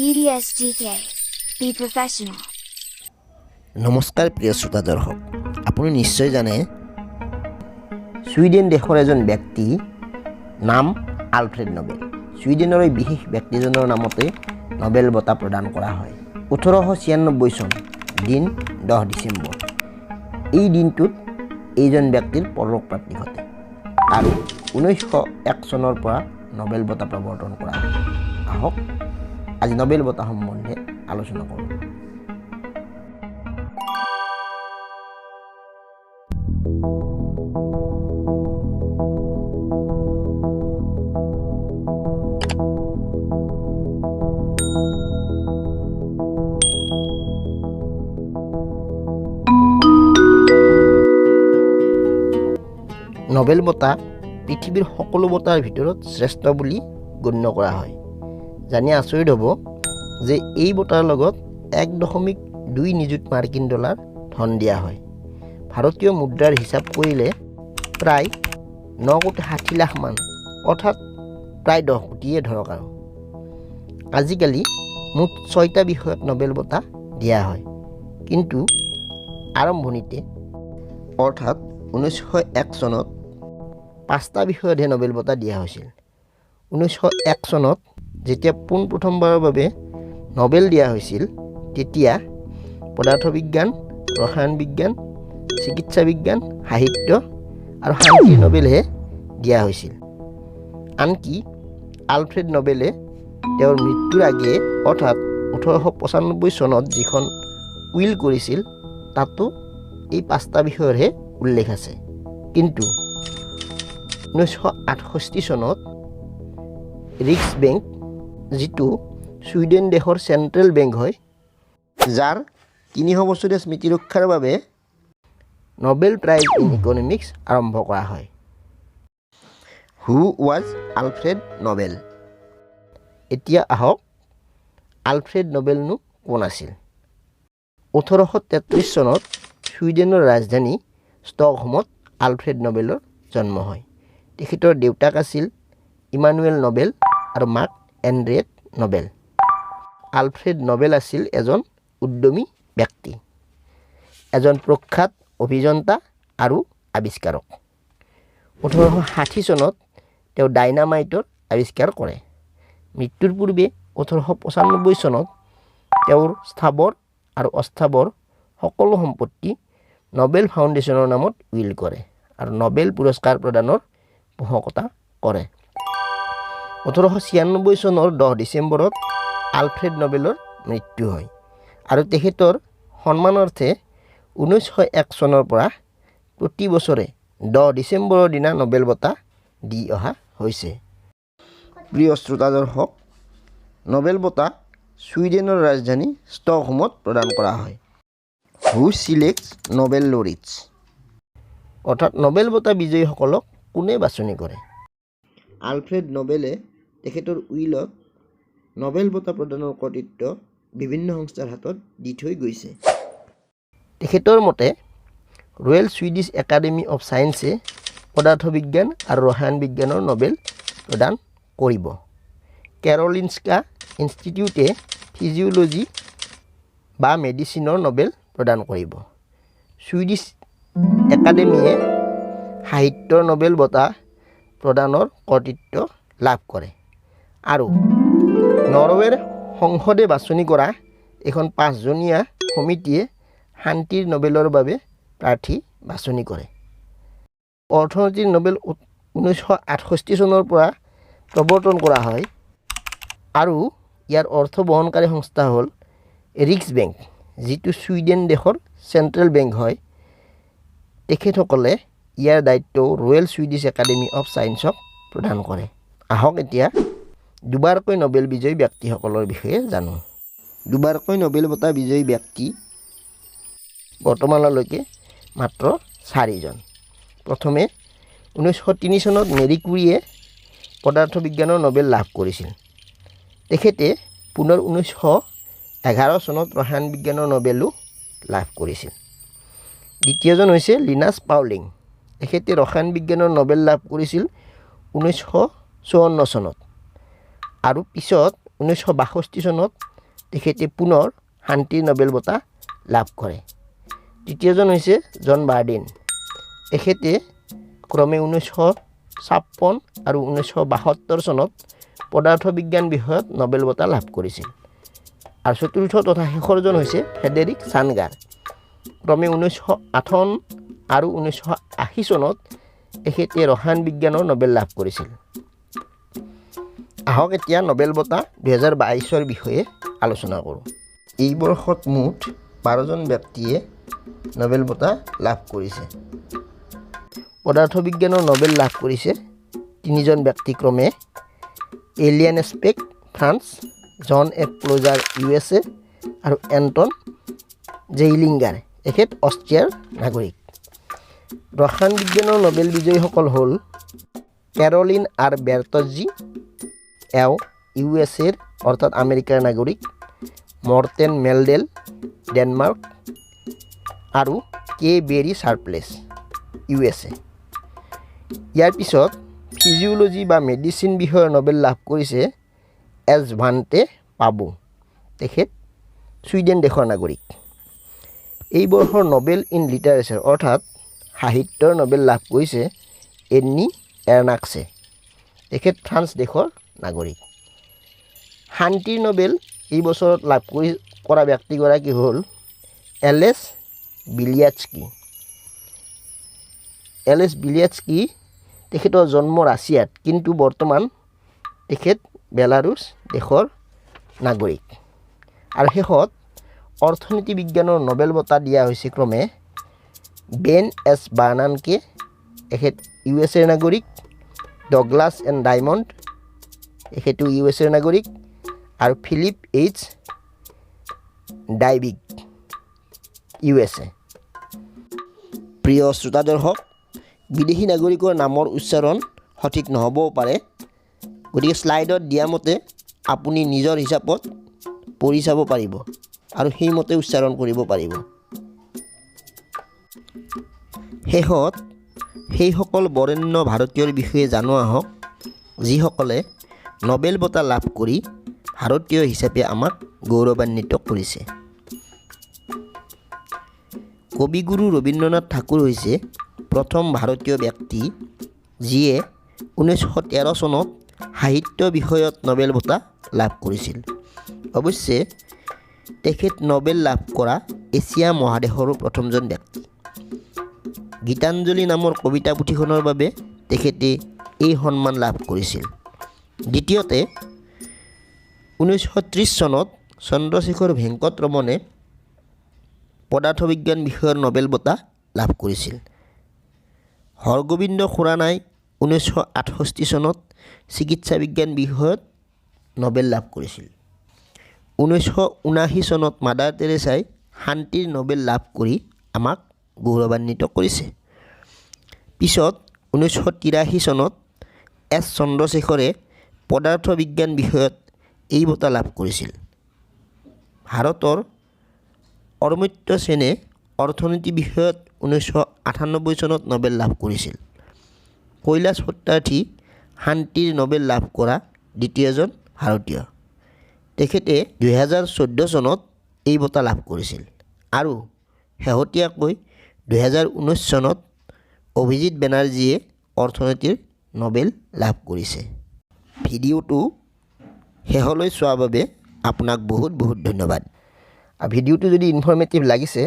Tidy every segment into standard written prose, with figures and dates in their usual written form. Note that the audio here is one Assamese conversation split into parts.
BDSGK. Be professional. নমস্কাৰ প্ৰিয় শ্ৰোতা দৰ্শক আপুনি নিশ্চয় জানে ছুইডেন দেশৰ এজন ব্যক্তি নাম আলফ্ৰেড নোবেল ছুইডেনৰ এই বিশেষ ব্যক্তিজনৰ নামতে নোবেল বঁটা প্ৰদান কৰা হয় 1896 চন দিন 10 ডিচেম্বৰ এই দিনটোত এইজন ব্যক্তিৰ পৰলোক প্ৰাপ্তি ঘটে আৰু 1901 চনৰ পৰা নোবেল বঁটা প্ৰৱৰ্তন কৰা হয় আহক আজি নোবেল বঁটা সম্বন্ধে আলোচনা কৰোঁ নোবেল বঁটা পৃথিৱীৰ সকলো বঁটাৰ ভিতৰত শ্ৰেষ্ঠ বুলি গণ্য কৰা হয় জানি আচৰিত হ'ব যে এই বঁটাৰ লগত 1.2 নিযুত মাৰ্কিন ডলাৰ ধন দিয়া হয় ভাৰতীয় মুদ্ৰাৰ হিচাপ কৰিলে প্ৰায় 9.60 লাখ মান অৰ্থাৎ প্ৰায় 10 কোটিয়ে ধৰক আৰু আজিকালি মুঠ 6টা বিষয়ত নোবেল বঁটা দিয়া হয় কিন্তু আৰম্ভণিতে অৰ্থাৎ 1901 চনত 5টা বিষয়তহে নোবেল বঁটা দিয়া হৈছিল 1901 চনত যেতিয়া পোনপ্ৰথমবাৰৰ বাবে নোবেল দিয়া হৈছিল তেতিয়া পদাৰ্থ বিজ্ঞান ৰসায়ন বিজ্ঞান চিকিৎসা বিজ্ঞান সাহিত্য আৰু শান্তিৰ নোবেলহে দিয়া হৈছিল আনকি আলফ্ৰেড নোবেলে তেওঁৰ মৃত্যুৰ আগেয়ে অৰ্থাৎ 1895 চনত যিখন উইল কৰিছিল তাতো এই 5টা বিষয়ৰহে উল্লেখ আছে কিন্তু 1968 চনত ৰিক্স বেংক যিটো ছুইডেন দেশৰ চেণ্ট্ৰেল বেংক হয় যাৰ 300 বছৰীয়া স্মৃতি ৰক্ষাৰ বাবে নোবেল প্ৰাইজ ইন ইকনমিক্স আৰম্ভ কৰা হয় হু ৱাজ আলফ্ৰেড নোবেল এতিয়া আহক আলফ্ৰেড নোবেলনো কোন আছিল 1833 চনত ছুইডেনৰ ৰাজধানী ষ্টকহোমত আলফ্ৰেড নোবেলৰ জন্ম হয় তেখেতৰ দেউতাক আছিল ইমানুৱেল নোবেল আৰু মাক এণ্ড্ৰিয়েট নোবেল আলফ্ৰেড নোবেল আছিল এজন উদ্যমী ব্যক্তি এজন প্ৰখ্যাত অভিযন্তা আৰু আৱিষ্কাৰক 1860 চনত তেওঁ ডাইনামাইটৰ আৱিষ্কাৰ কৰে মৃত্যুৰ পূৰ্বে 1895 চনত তেওঁৰ স্থাৱৰ আৰু অস্থাৱৰ সকলো সম্পত্তি নোবেল ফাউণ্ডেশ্যনৰ নামত উইল কৰে আৰু নোবেল পুৰস্কাৰ প্ৰদানৰ পোষকতা কৰে 1896 চনৰ 10 ডিচেম্বৰত আলফ্ৰেড নোবেলৰ মৃত্যু হয় আৰু তেখেতৰ সন্মানাৰ্থে 1901 চনৰ পৰা প্ৰতি বছৰে 10 ডিচেম্বৰৰ দিনা নোবেল বঁটা দি অহা হৈছে প্ৰিয় শ্ৰোতা দৰ্শক নোবেল বঁটা ছুইডেনৰ ৰাজধানী ষ্টকহোমত প্ৰদান কৰা হয় হু চিলেক্টছ নোবেল লৰিটছ অৰ্থাৎ নোবেল বঁটা বিজয়ীসকলক কোনে বাছনি কৰে আলফ্ৰেড নোবেলে তেখেতৰ উইলত নোবেল বঁটা প্ৰদানৰ কৰ্তৃত্ব বিভিন্ন সংস্থাৰ হাতত দি থৈ গৈছে তেখেতৰ মতে ৰয়েল ছুইডিছ একাডেমি অফ ছায়েন্সে পদাৰ্থ বিজ্ঞান আৰু ৰসায়ন বিজ্ঞানৰ নোবেল প্ৰদান কৰিব কেৰলিনস্কা ইনষ্টিটিউটে ফিজিঅ'লজি বা মেডিচিনৰ নোবেল প্ৰদান কৰিব ছুইডিছ একাডেমিয়ে সাহিত্যৰ নোবেল বঁটা প্ৰদানৰ কৰ্তৃত্ব লাভ কৰে আৰু নৰৱেৰ সংসদে বাছনি কৰা এখন 5জনীয়া সমিতিয়ে শান্তিৰ নোবেলৰ বাবে প্ৰাৰ্থী বাছনি কৰে অৰ্থনীতিৰ নোবেল 1968 চনৰ পৰা প্ৰৱৰ্তন কৰা হয় আৰু ইয়াৰ অৰ্থ বহনকাৰী সংস্থা হ'ল ৰিক্স বেংক যিটো ছুইডেন দেশৰ চেণ্ট্ৰেল বেংক হয় তেখেতসকলে ইয়াৰ দায়িত্ব ৰয়েল ছুইডিছ একাডেমি অফ ছায়েন্সক প্ৰদান কৰে আহক এতিয়া দুবাৰকৈ নোবেল বিজয়ী ব্যক্তিসকলৰ বিষয়ে জানো দুবাৰকৈ নোবেল বঁটা বিজয়ী ব্যক্তি বৰ্তমানলৈকে মাত্ৰ 4জন প্ৰথমে 1903 চনত মেৰী কুৰীয়ে পদাৰ্থ বিজ্ঞানৰ নোবেল লাভ কৰিছিল তেখেতে পুনৰ 1911 চনত ৰসায়ন বিজ্ঞানৰ নোবেলো লাভ কৰিছিল দ্বিতীয়জন হৈছে লিনাছ পাউলিং তেখেতে ৰসায়ন বিজ্ঞানৰ নোবেল লাভ কৰিছিল 1954 চনত আৰু পিছত 1962 চনত তেখেতে পুনৰ শান্তিৰ নোবেল বঁটা লাভ কৰে। তৃতীয়জন হৈছে জন বাৰ্ডিন। তেখেতে ক্ৰমে 1956 আৰু 1972 চনত পদাৰ্থ বিজ্ঞান বিষয়ত নোবেল বঁটা লাভ কৰিছিল। আৰু চতুৰ্থ তথা শেষৰজন হৈছে ফ্ৰেডেৰিক চানগাৰ। ক্ৰমে 1958 আৰু 1980 চনত তেখেতে ৰসায়ন বিজ্ঞানৰ নোবেল লাভ কৰিছিল। আহক এতিয়া নোবেল বঁটা 2022ৰ বিষয়ে আলোচনা কৰোঁ। এই বৰ্ষত মুঠ 12জন ব্যক্তিয়ে নোবেল বঁটা লাভ কৰিছে। পদাৰ্থ বিজ্ঞানৰ নোবেল লাভ কৰিছে 3জন ব্যক্তিক্ৰমে Alain Aspect France, John F Clauser USA আৰু এণ্টন জেইলিংগাৰ তেখেত অষ্ট্ৰিয়াৰ নাগৰিক। ৰসায়ন বিজ্ঞানৰ নোবেল বিজয়ীসকল হ'ল কেৰলিন আৰ বেৰ্টজি, এওঁ USA অৰ্থাৎ আমেৰিকাৰ নাগৰিক, মৰ্টেন মেলডেল ডেনমাৰ্ক আৰু কে বেৰী চাৰ্পলেছ USA। ইয়াৰ পিছত ফিজিঅ'লজি বা মেডিচিন বিষয়ৰ নোবেল লাভ কৰিছে ভান্তে পাবো, তেখেত ছুইডেন দেশৰ নাগৰিক। এই বৰ্ষৰ নোবেল ইন লিটাৰেচাৰ অৰ্থাৎ সাহিত্যৰ নোবেল লাভ কৰিছে এন্নি এৰ্নাকছে, তেখেত ফ্ৰান্স দেশৰ নাগৰিক। শান্তিৰ নোবেল এই বছৰত লাভ কৰা ব্যক্তিগৰাকী হ'ল এলেছ বিলিয়াটস্কি। তেখেতৰ জন্ম ৰাছিয়াত, কিন্তু বৰ্তমান তেখেত বেলাৰুছ দেশৰ নাগৰিক। আৰু শেষত অৰ্থনীতি বিজ্ঞানৰ নোবেল বঁটা দিয়া হৈছে ক্ৰমে বেন এছ বাৰ্নানকে, তেখেত USA নাগৰিক, ডগলাছ এন ডায়মণ্ড, তেখেতো USA নাগৰিক, আৰু ফিলিপ এইচ ডাইবিক USA। প্ৰিয় শ্ৰোতা দৰ্শক, বিদেশী নাগৰিকৰ নামৰ উচ্চাৰণ সঠিক নহ'বও পাৰে, গতিকে শ্লাইডত দিয়া মতে আপুনি নিজৰ হিচাপত পঢ়ি চাব পাৰিব আৰু সেইমতে উচ্চাৰণ কৰিব পাৰিব। শেষত সেইসকল বৰেণ্য ভাৰতীয়ৰ বিষয়ে জানো আহক, যিসকলে নোবেল বঁটা লাভ কৰি ভাৰতীয় হিচাপে আমাক গৌৰৱান্বিত কৰিছে। কবিগুৰু ৰবীন্দ্ৰনাথ ঠাকুৰ হৈছে প্ৰথম ভাৰতীয় ব্যক্তি যিয়ে 1913 চনত সাহিত্য বিষয়ত নোবেল বঁটা লাভ কৰিছিল। অৱশ্যে তেখেত নোবেল লাভ কৰা এছিয়া মহাদেশৰো প্ৰথমজন ব্যক্তি। গীতাঞ্জলি নামৰ কবিতা পুথিখনৰ বাবে তেখেতে এই সন্মান লাভ কৰিছিল। দ্বিতীয়তে 1930 চনত চন্দ্ৰশেখৰ ভেংকট ৰমনে পদাৰ্থ বিজ্ঞান বিষয়ৰ নোবেল বঁটা লাভ কৰিছিল। হৰগোবিন্দ খুৰানাই 1968 চনত চিকিৎসা বিজ্ঞান বিষয়ত নোবেল লাভ কৰিছিল। 1979 চনত মাদাৰ টেৰেছাই শান্তিৰ নোবেল লাভ কৰি আমাক গৌৰৱান্বিত কৰিছে। পিছত 1983 চনত এছ চন্দ্ৰশেখৰে পদাৰ্থ বিজ্ঞান বিষয়ত এই বঁটা লাভ কৰিছিল। ভাৰতৰ অমৰ্ত্য সেনে অৰ্থনীতি বিষয়ত 1998 চনত নোবেল লাভ কৰিছিল। কৈলাশ সত্যাৰ্থী শান্তিৰ নোবেল লাভ কৰা দ্বিতীয়জন ভাৰতীয়। তেখেতে 2014 চনত এই বঁটা লাভ কৰিছিল। আৰু শেহতীয়াকৈ 2019 চনত অভিজিত বেনাৰ্জীয়ে অৰ্থনীতিৰ নোবেল লাভ কৰিছে। ভিডিঅ'টো শেষলৈ চোৱাৰ বাবে আপোনাক বহুত বহুত ধন্যবাদ। আৰু ভিডিঅ'টো যদি ইনফৰ্মেটিভ লাগিছে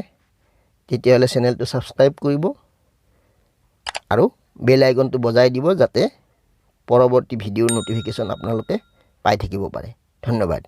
তেতিয়াহ'লে চেনেলটো ছাবস্ক্ৰাইব কৰিব আৰু বেল আইকনটো বজাই দিব, যাতে পৰৱৰ্তী ভিডিঅ'ৰ ন'টিফিকেশ্যন আপোনালোকে পাই থাকিব পাৰে। ধন্যবাদ।